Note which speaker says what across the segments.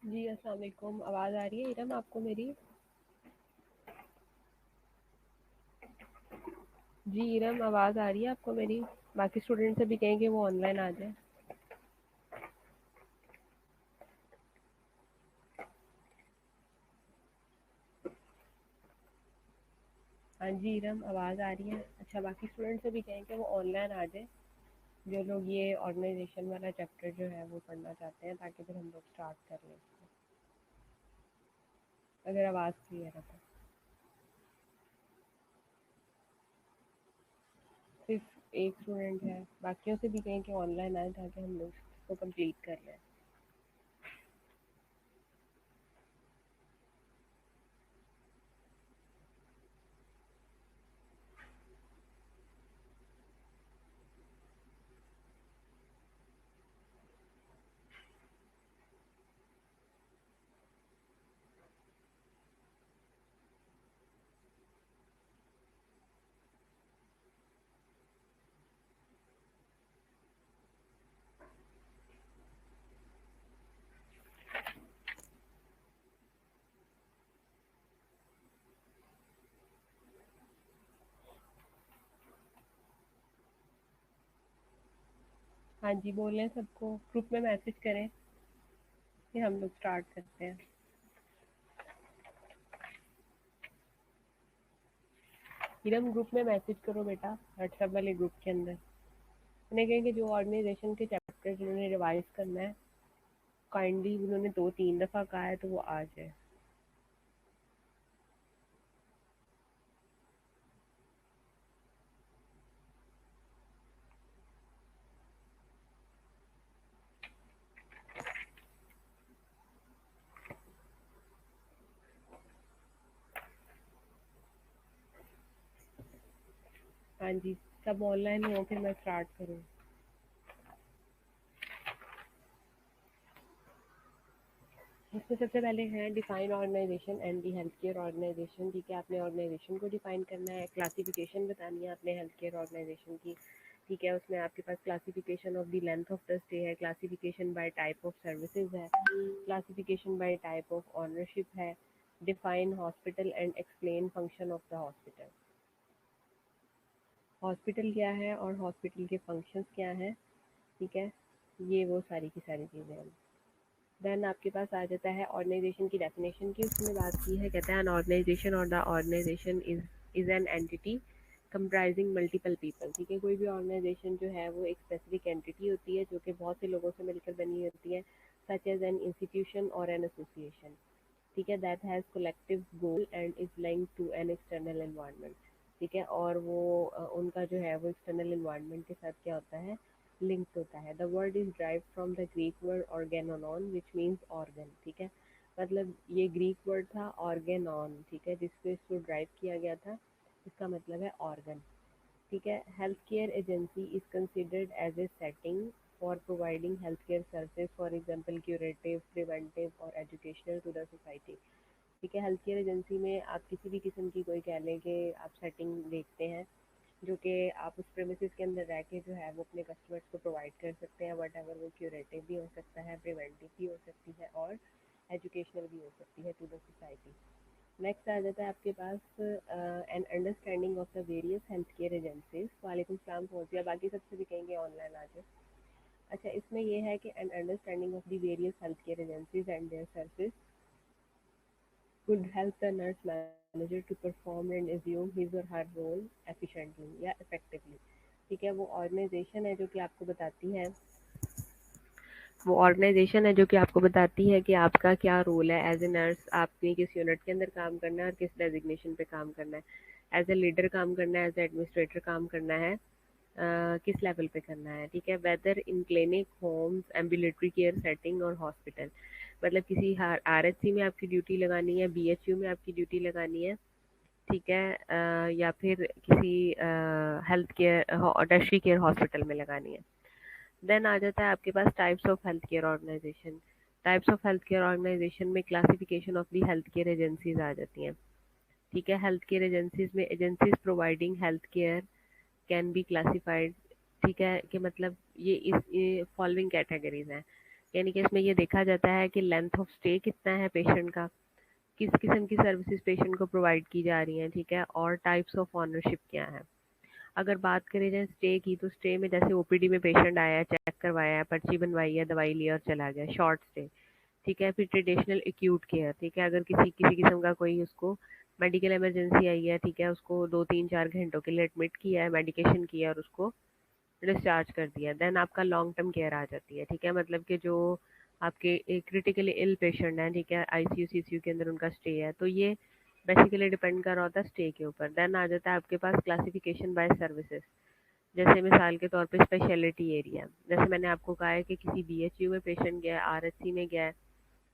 Speaker 1: जी, अस्सलाम वालेकुम। आवाज़ आ रही है इरम आपको मेरी? जी इरम, आवाज़ आ रही है आपको मेरी? बाकी स्टूडेंट से भी कहें कि वो ऑनलाइन आ जाए। हाँ जी इरम, आवाज़ आ रही है। अच्छा, बाकी स्टूडेंट से भी कहें कि वो ऑनलाइन आ जाए, जो लोग ये ऑर्गेनाइजेशन वाला चैप्टर जो है वो पढ़ना चाहते हैं, ताकि फिर हम लोग स्टार्ट कर लें इसको, अगर आवाज़ क्लियर है तो। सिर्फ एक स्टूडेंट है, बाकियों से भी कहें कि ऑनलाइन आए ताकि हम लोग इसको कंप्लीट कर लें। हाँ जी, बोलें सबको, ग्रुप में मैसेज करें कि हम लोग स्टार्ट करते हैं। इरम, ग्रुप में मैसेज करो बेटा, व्हाट्सएप वाले ग्रुप के अंदर। उन्हें कहें कि जो ऑर्गेनाइजेशन के चैप्टर जिन्होंने रिवाइज करना है, काइंडली उन्होंने 2-3 दफ़ा कहा है तो वो आ जाए। हाँ जी, सब ऑनलाइन हो फिर मैं स्टार्ट करूँ। इसमें सबसे पहले है define organization and the health care organization. ठीक है, आपने ऑर्गेनाइजेशन को डिफाइन करना है, क्लासिफिकेशन बतानी है आपने हेल्थ केयर ऑर्गेनाइजेशन की। ठीक है, उसमें आपके पास classification of the length of the stay है, classification by type of services है, classification by type of ownership है, define hospital and explain function of the hospital. Hospital क्या है और हॉस्पिटल के फंक्शंस क्या हैं। ठीक है, ये वो सारी की सारी चीज़ें हैं। देन आपके पास आ जाता है ऑर्गेनाइजेशन की डेफिनेशन की, उसमें बात की है, कहता है एन ऑर्गेनाइजेशन और the organization is an entity comprising multiple people. ठीक है, कोई भी ऑर्गेनाइजेशन जो है वो एक स्पेसिफिक एंटिटी होती है जो कि बहुत से लोगों से मिलकर बनी होती है, सच एज एन इंस्टीट्यूशन और एन एसोसिएशन। ठीक है, that has collective goal and is linked to an external environment. ठीक है, और वो उनका जो है वो एक्सटर्नल एनवायरनमेंट के साथ क्या होता है, लिंक्ड होता है। The word is derived from the Greek word organon which means organ. ठीक है, मतलब ये ग्रीक वर्ड था ऑर्गेनॉन, ठीक है, जिसको इसको ड्राइव किया गया था, इसका मतलब है ऑर्गन। ठीक है, health care agency is considered as a setting for providing health care services, for example curative, preventive और एजुकेशनल टू द सोसाइटी। ठीक है, हेल्थ केयर एजेंसी में आप किसी भी किस्म की कोई कह लें कि आप सेटिंग देखते हैं, जो कि आप उस प्रेमिसेस के अंदर रह के जो है वो अपने कस्टमर्स को प्रोवाइड कर सकते हैं। वट एवर वो क्यूरेटिव भी हो सकता है, प्रिवेंटिव भी हो सकती है और एजुकेशनल भी हो सकती है टू द सोसाइटी। नेक्स्ट आ जाता है आपके पास an understanding of the various health care agencies. वालेकुम सलाम पहुँच गया, बाकी सबसे भी कहेंगे ऑनलाइन आ जाए। अच्छा, इसमें ये है कि N understanding of the various health care agencies and their service could help the nurse manager to perform and assume his or her role efficiently या effectively। ठीक है, वो ऑर्गेनाइजेशन है जो कि आपको बताती है, वो ऑर्गेनाइजेशन है जो कि आपको बताती है कि आपका क्या रोल है एज ए नर्स, आपने किस यूनिट के अंदर काम करना है और किस डेजिग्नेशन पे काम करना है, एज ए लीडर काम करना है, एज ए एडमिनिस्ट्रेटर काम करना है, किस लेवल पे करना है। ठीक है, whether in clinic, homes, ambulatory care setting और हॉस्पिटल, मतलब किसी आरएचसी में आपकी ड्यूटी लगानी है, बीएचयू में आपकी ड्यूटी लगानी है। ठीक है, या फिर किसी health care tertiary care hospital में लगानी है। देन आ जाता है आपके पास types of health care organisation. Types of health care organisation में classification of the health care agencies आ जाती हैं। ठीक है, हेल्थ केयर एजेंसीज में agencies providing health care can be classified. ठीक है, कि मतलब ये इस फॉलोइंग कैटेगरीज हैं। यानी कि इसमें ये देखा जाता है कि लेंथ ऑफ स्टे कितना है पेशेंट का, किस किस्म की सर्विसेज पेशेंट को प्रोवाइड की जा रही हैं, ठीक है, और टाइप्स ऑफ ऑनरशिप क्या है। अगर बात करें जाए स्टे की, तो स्टे में जैसे ओपीडी में पेशेंट आया है, चेक करवाया है, पर्ची बनवाई है, दवाई लिया और चला गया, शॉर्ट स्टे, ठीक है। फिर ट्रेडिशनल एक्यूट केयर, ठीक है, अगर किसी किसी किस्म का कोई उसको मेडिकल इमरजेंसी आई है, ठीक है, उसको 2 3 4 घंटों के लिए एडमिट किया है, मेडिकेशन किया और उसको डिस्चार्ज कर दिया, देन आपका लॉन्ग टर्म केयर आ जाती है, ठीक है। मतलब कि जो आपके क्रिटिकली इल पेशेंट हैं, ठीक है, आईसीयू सीसीयू के अंदर उनका स्टे है, तो ये बेसिकली डिपेंड कर रहा होता है स्टे के ऊपर। देन आ जाता है आपके पास क्लासिफिकेशन बाय सर्विसेज। जैसे मिसाल के तौर पे स्पेशलिटी एरिया, जैसे मैंने आपको कहा है कि किसी बीएचयू में पेशेंट गया है, आरएचसी में गया है,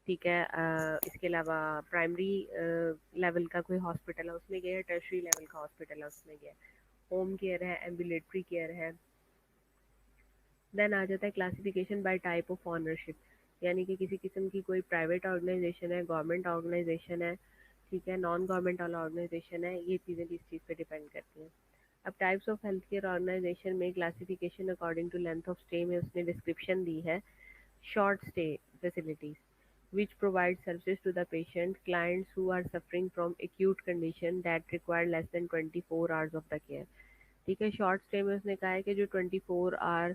Speaker 1: ठीक है, इसके अलावा प्राइमरी लेवल का कोई हॉस्पिटल है उसमें गया है, टर्शरी लेवल का हॉस्पिटल है उसमें गया है, होम केयर है, एम्बुलेटरी केयर है। देन आ जाता है classification by type of ownership, यानी कि किसी किस्म की कोई प्राइवेट ऑर्गेनाइजेशन है, गवर्नमेंट ऑर्गेनाइजेशन है, ठीक है, नॉन गवर्नमेंट वाला ऑर्गेनाइजेशन है, ये चीज़ें भी इस चीज़ पे डिपेंड करती हैं। अब types of health care organisation में classification according to length of stay में उसने डिस्क्रिप्शन दी है। Short stay facilities which provide services to the patient clients who are suffering from acute condition that require less than 24 hours of the care, ठीक है। Short stay में उसने कहा है कि जो 24 आवर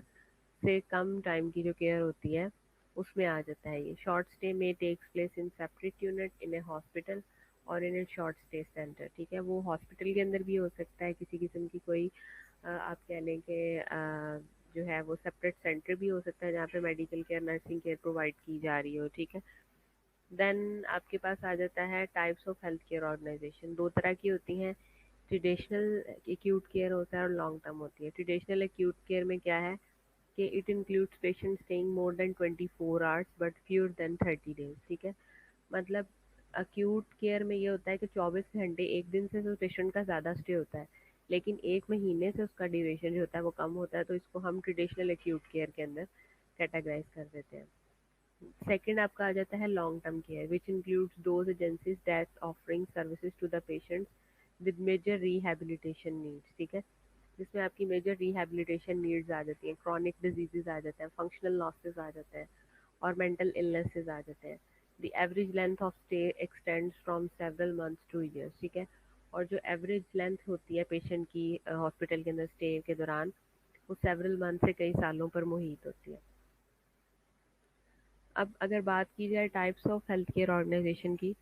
Speaker 1: से कम टाइम की जो केयर होती है उसमें आ जाता है ये। शॉर्ट स्टे में takes place in separate unit in a hospital और in a short stay centre, ठीक है। वो हॉस्पिटल के अंदर भी हो सकता है, किसी किस्म की कोई आप कह लें कि जो है वो सेपरेट सेंटर भी हो सकता है जहाँ पे medical care nursing care provide की जा रही हो, ठीक है। देन आपके पास आ जाता है types of health care organization. दो तरह की होती हैं, ट्रेडिशनल एक्यूट केयर होता है और लॉन्ग टर्म होती है। ट्रेडिशनल एक्यूट केयर में क्या है कि it includes patient staying more than 24 hours but fewer than 30 days, ठीक है। मतलब अक्यूट केयर में ये होता है कि 24 घंटे, एक दिन से तो पेशेंट का ज़्यादा स्टे होता है, लेकिन 1 महीने से उसका ड्यूरेशन जो होता है वो कम होता है, तो इसको हम ट्रेडिशनल एक्यूट केयर के अंदर कैटेगराइज कर देते हैं। सेकंड आपका आ जाता है long term care which includes those agencies that offering services to the patients with major rehabilitation needs, ठीक है, जिसमें आपकी मेजर रिहैबिलिटेशन नीड्स आ जाती हैं, क्रॉनिक डिजीजेज आ जाते हैं, फंक्शनल लॉसेस आ जाते हैं और मेंटल इलनेसेस आ जाते हैं। The average length of stay extends from several months two years, ठीक है। और जो एवरेज लेंथ होती है पेशेंट की हॉस्पिटल के अंदर स्टे के दौरान, वो सेवरल मंथ से कई सालों पर मुहित होती है। अब अगर बात की जाए types of health care organization की,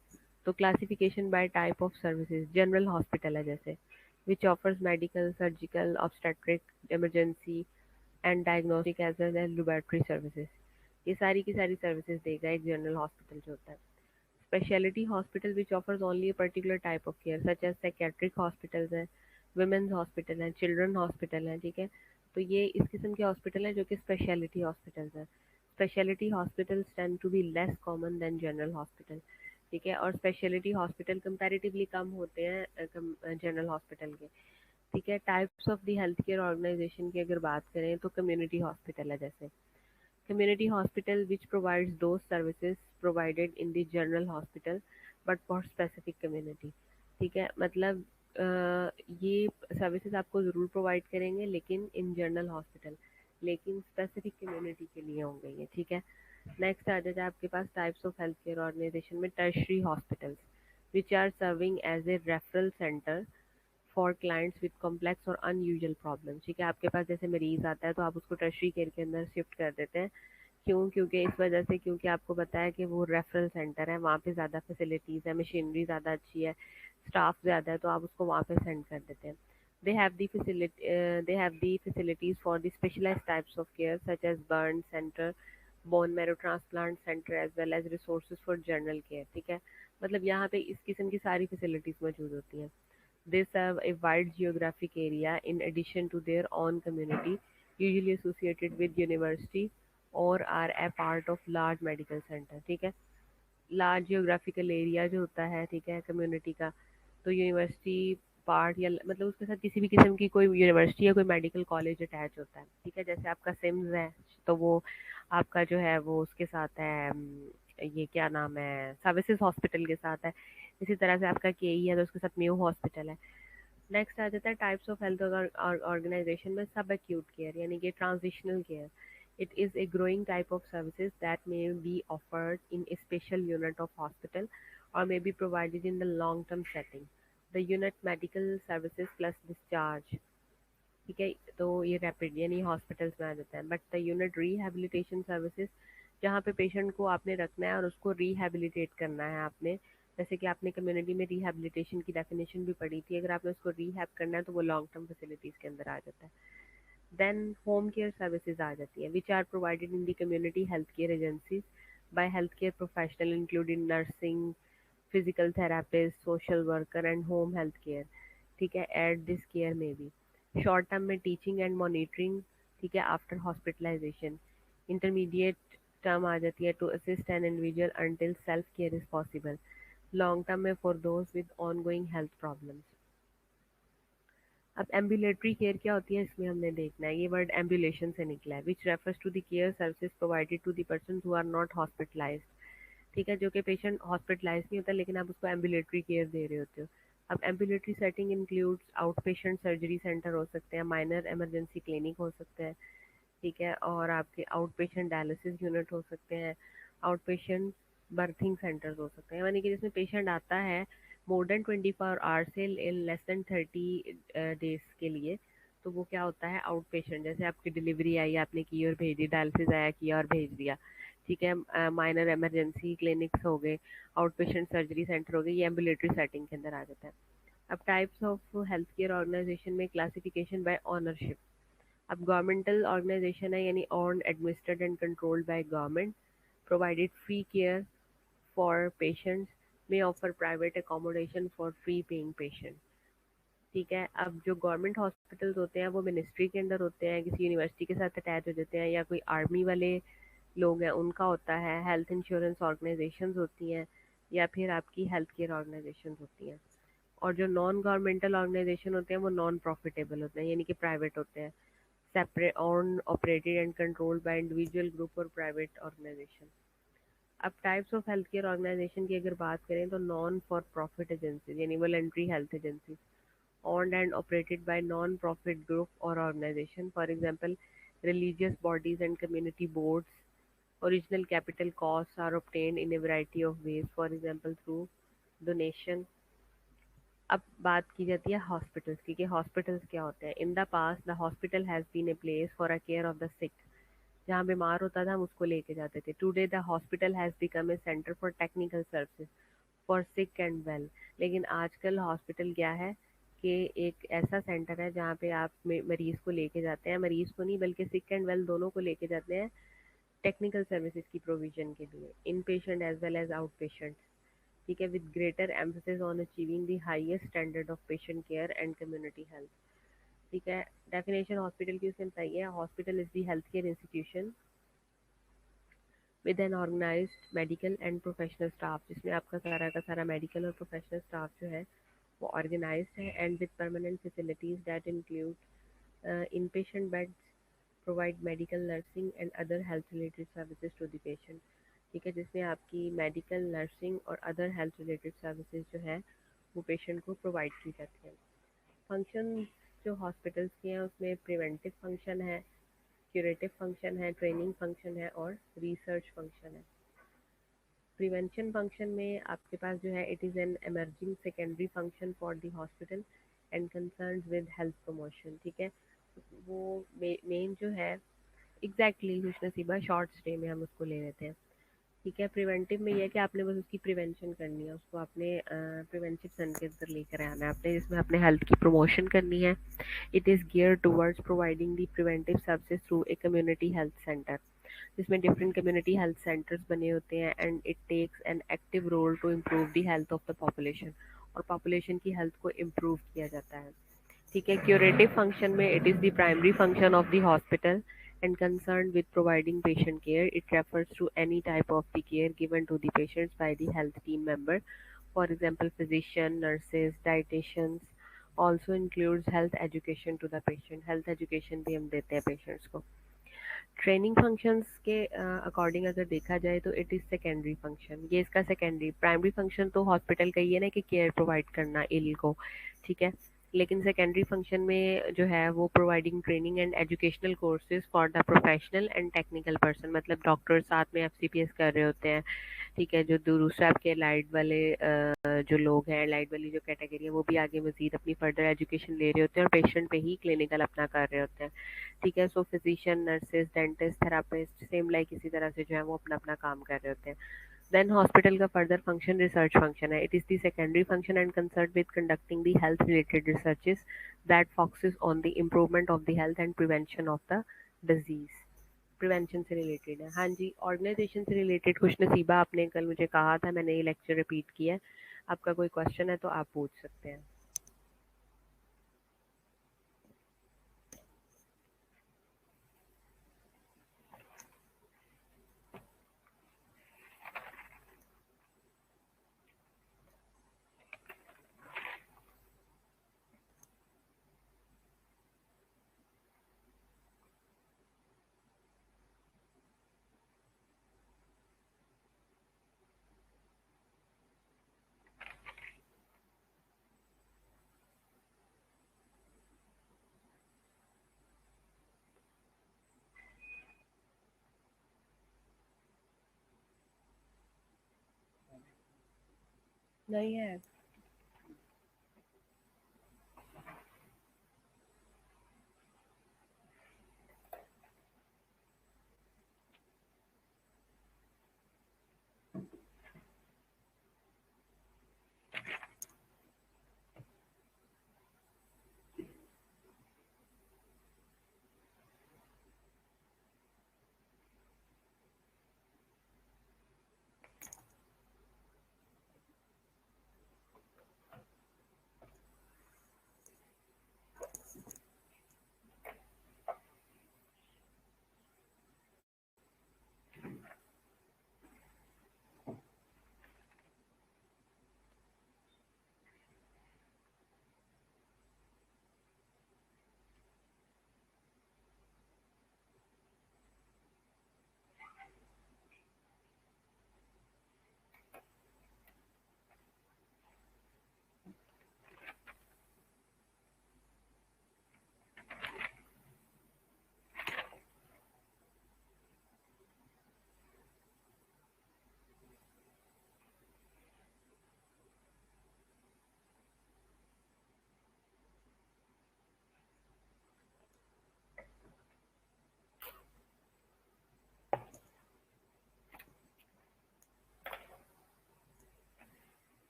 Speaker 1: तो classification by type of services, general hospital है जैसे, which offers medical, surgical, obstetric, emergency and diagnostic as well as laboratory services. ये सारी की सारी सर्विसेज देगा एक जनरल हॉस्पिटल जो होता है। Speciality hospital which offers only a particular type of care such as psychiatric hospitals हैं, वुमेन्स हॉस्पिटल हैं, चिल्ड्रन हॉस्पिटल हैं, ठीक है। तो ये इस किस्म के हॉस्पिटल हैं जो कि स्पेशलिटी हॉस्पिटल्स हैं। Speciality hospitals tend to be less common than general hospital, ठीक है, और स्पेशलिटी हॉस्पिटल कंपैरेटिवली कम होते हैं जनरल हॉस्पिटल के, ठीक है। Types of the health care organization की अगर बात करें तो कम्युनिटी हॉस्पिटल है जैसे, community hospital which provides those services provided in the general hospital but for specific community, ठीक है। मतलब ये सर्विसेज आपको ज़रूर प्रोवाइड करेंगे लेकिन इन जनरल हॉस्पिटल, लेकिन स्पेसिफिक कम्युनिटी के लिए होंगे ये, ठीक है। नेक्स्ट आ जाता है आपके पास types of health care organisation में tertiary hospitals which are serving as a referral centre for clients with complex और अनयूजुअल प्रॉब्लम, ठीक है। आपके पास जैसे मरीज आता है तो आप उसको टर्शरी केयर के अंदर शिफ्ट कर देते हैं, क्यों, क्योंकि इस वजह से, क्योंकि आपको पता है कि वो रेफरल सेंटर है, वहाँ पे ज़्यादा फैसिलिटीज़ है, मशीनरी ज़्यादा अच्छी है, स्टाफ ज़्यादा है, तो आप उसको वहाँ पे सेंड कर देते हैं। They have the facilities for the specialized types of care such as burn center, bone marrow transplant center as well as resources for general care, ठीक है। मतलब यहाँ पे इस किस्म की सारी फैसिलिटीज़ मौजूद होती हैं। They serve a wide geographic area in addition to their own community, usually associated with university or are a part of large medical center, ठीक है। लार्ज जियोग्राफिकल एरिया जो होता है, ठीक है, कम्युनिटी का, तो यूनिवर्सिटी पार्ट या मतलब उसके साथ किसी भी किस्म की कोई यूनिवर्सिटी या कोई मेडिकल कॉलेज अटैच होता है, ठीक है। जैसे आपका सिम्स है तो वो आपका जो है वो उसके साथ है ये क्या नाम है, सर्विसेज हॉस्पिटल के साथ है। इसी तरह से आपका केई है तो उसके साथ म्यू हॉस्पिटल है। नेक्स्ट आ जाता है टाइप्स ऑफ हेल्थ ऑर्गेनाइजेशन में सब एक्यूट केयर, यानी कि transitional care, It is a growing type of services that may be offered in a special unit of hospital or may be provided in the long-term setting. The unit medical services plus discharge. ठीक है, तो ये rapid यानी hospitals में आ जाता है. But the unit rehabilitation services, जहाँ पे पेशेंट को आपने रखना है और उसको रिहैबिलिटेट करना है आपने, जैसे कि आपने कम्युनिटी में रिहैबिलिटेशन की डेफिनेशन भी पढ़ी थी, अगर आपने उसको रिहैब करना है तो वो लॉन्ग टर्म फैसिलिटीज़ के अंदर आ जाता है. देन होम केयर सर्विसेज आ जाती हैं, which are provided in the community health care agencies by health care professional including nursing, physical therapist, social worker and home health care. ठीक है, एट दिस केयर में भी शॉर्ट टर्म में teaching and monitoring. ठीक है, after hospitalization. Intermediate term आ जाती है to assist an individual until self care is possible. Long term में for those with ongoing health problems. अब एम्बुलेटरी केयर क्या होती है, इसमें हमने देखना है. ये वर्ड एम्बुलेशन से निकला है, which refers to the care services provided to the person who are not hospitalized. ठीक है, जो कि पेशेंट हॉस्पिटलाइज नहीं होता लेकिन आप उसको एम्बुलेटरी केयर दे रहे होते हो. अब ambulatory setting includes out patient surgery centre हो सकते हैं, माइनर इमरजेंसी क्लिनिक हो सकते हैं. ठीक है, और आपके आउट पेशेंट डायलिसिस यूनिट हो सकते हैं, आउट पेशेंट बर्थिंग सेंटर्स हो सकते हैं, यानी कि जिसमें पेशेंट आता है मोर देन 24 आवर्स से लेस देन 30 डेज के लिए, तो वो क्या होता है आउट पेशेंट. जैसे आपकी डिलीवरी आई, आपने की और भेज दी, डायलिसिस आया किया और भेज दिया. ठीक है, माइनर इमरजेंसी क्लिनिक्स हो गए, आउट पेशेंट सर्जरी सेंटर हो गए, ये एम्बुलेटरी सेटिंग के अंदर आ जाता है. अब types of health care organisation में क्लासिफिकेशन बाय ऑनरशिप. अब गवर्नमेंटल ऑर्गेनाइजेशन है, यानी owned, administered and controlled by government, provided free care for patients, may offer private accommodation for free paying patient. ठीक है, अब जो गवर्नमेंट हॉस्पिटल्स होते हैं वो मिनिस्ट्री के अंदर होते हैं, किसी यूनिवर्सिटी के साथ अटैच हो जाते हैं, या कोई आर्मी वाले लोग हैं उनका होता है. हेल्थ इंश्योरेंस ऑर्गेनाइजेशंस होती हैं, या फिर आपकी हेल्थ केयर ऑर्गेनाइजेशंस होती हैं. और जो नॉन गवर्नमेंटल ऑर्गेनाइजेशन होते हैं वो नॉन प्रॉफिटेबल होते हैं, यानी कि प्राइवेट होते हैं, separate owned, operated and controlled by individual group और private organization. अब types of health care organization की अगर बात करें तो नॉन फॉर प्रॉफिट एजेंसीज यानी voluntary health agencies, owned and operated by non-profit group or organization, for example religious bodies and community boards. Original capital costs are obtained in a variety of ways, for example through donation. अब बात की जाती है hospitals की, कि hospitals क्या होते हैं. In the past the hospital has been a place for a care of the sick. जहाँ बीमार होता था हम उसको लेके जाते थे. Today the hospital has become a centre for technical services for sick and well. लेकिन आजकल हॉस्पिटल क्या है कि एक ऐसा सेंटर है जहाँ पे आप मरीज़ को लेके जाते हैं, मरीज़ को नहीं बल्कि सिक एंड वेल दोनों को लेके जाते हैं टेक्निकल सर्विसेज की प्रोविजन के लिए, in patient as well as out patient. ठीक है, with greater emphasis on achieving the highest standard of patient care and community health. ठीक है, डेफिनेशन हॉस्पिटल की उसने बताई है. Hospital is the health care institution with an organised medical and professional staff, जिसमें आपका सारा का सारा मेडिकल और प्रोफेशनल स्टाफ जो है वो ऑर्गेनाइज्ड है, and with permanent facilities that include in patient beds, provide medical nursing and other health related services to the patient. ठीक है, जिसमें आपकी मेडिकल नर्सिंग और अदर हेल्थ रिलेटेड सर्विसेज जो है वो पेशेंट को प्रोवाइड की जाती हैं. फंक्शन जो हॉस्पिटल्स के हैं उसमें प्रिवेंटिव फंक्शन है, क्यूरेटिव फंक्शन है, ट्रेनिंग फंक्शन है और रिसर्च फंक्शन है. प्रिवेंशन फंक्शन में आपके पास जो है it is an emerging secondary function for the hospital and concern with health promotion. ठीक है, वो मेन जो है एग्जैक्टली खुश नसीबा शॉर्ट स्टे में हम उसको ले लेते हैं. ठीक है, प्रिवेंटिव में ये है कि आपने बस उसकी प्रिवेंशन करनी है, उसको आपने प्रिवेंटिव सन के अंदर लेकर आना है आपने, जिसमें अपने हेल्थ की प्रमोशन करनी है. It is gear towards providing the preventive services through a community health centre, जिसमें डिफरेंट कम्युनिटी हेल्थ सेंटर्स बने होते हैं, and it takes an active role to improve the health of the population, और population की health को improve किया जाता है. ठीक है, क्यूरेटिव फंक्शन में it is the primary function of the hospital and concerned with providing patient care. It refers to any type of the care given to the patients by the health team member. For example, physician, nurses, dietitians. Also includes health education to the patient. Health education भी हम देते हैं patients को. Training functions के according अगर देखा जाए तो इट इज़ सेकेंडरी फंक्शन. ये इसका सेकेंडरी, प्राइमरी फंक्शन तो हॉस्पिटल का ही है ना कि केयर प्रोवाइड करना इल को. ठीक है, लेकिन सेकेंडरी फंक्शन में जो है वो providing training and educational courses for the professional and technical person, मतलब डॉक्टर साथ में एफसीपीएस कर रहे होते हैं, ठीक है। जो दूसरा आपके लाइट वाले जो लोग हैं, लाइट वाली जो कैटेगरी है, वो भी आगे मजीद अपनी फर्दर एजुकेशन ले रहे होते हैं और पेशेंट पे ही क्लिनिकल अपना कर रहे होते हैं, ठीक है। So physician, nurses, dentist, therapist same like इसी तरह से जो है वो अपना अपना काम कर रहे होते हैं। देन हॉस्पिटल का फर्दर फंक्शन रिसर्च फंक्शन है। It is the secondary function and concern with conducting the health related researches that focuses on the improvement of the health and prevention of the disease. Prevention से related है। हाँ जी, organisation से related कुछ नसीबा आपने कल मुझे कहा था, मैंने ये लेक्चर रिपीट किया है। आपका कोई क्वेश्चन है तो आप पूछ सकते हैं। नहीं है।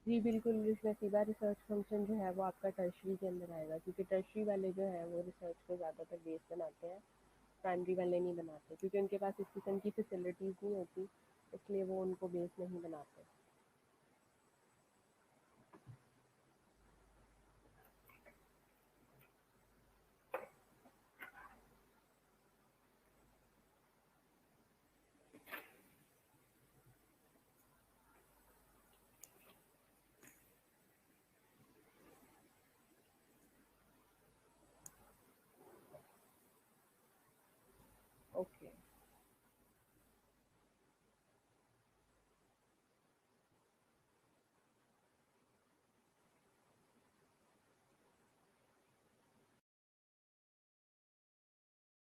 Speaker 1: जी बिल्कुल, नसीबा रिसर्च फंक्शन जो है वो आपका टर्शरी के अंदर आएगा, क्योंकि टर्शरी वाले जो है वो रिसर्च को ज़्यादातर बेस बनाते हैं, प्राइमरी वाले नहीं बनाते, क्योंकि उनके पास इस किस्म की फैसिलिटीज़ नहीं होती, इसलिए वो उनको बेस नहीं बनाते।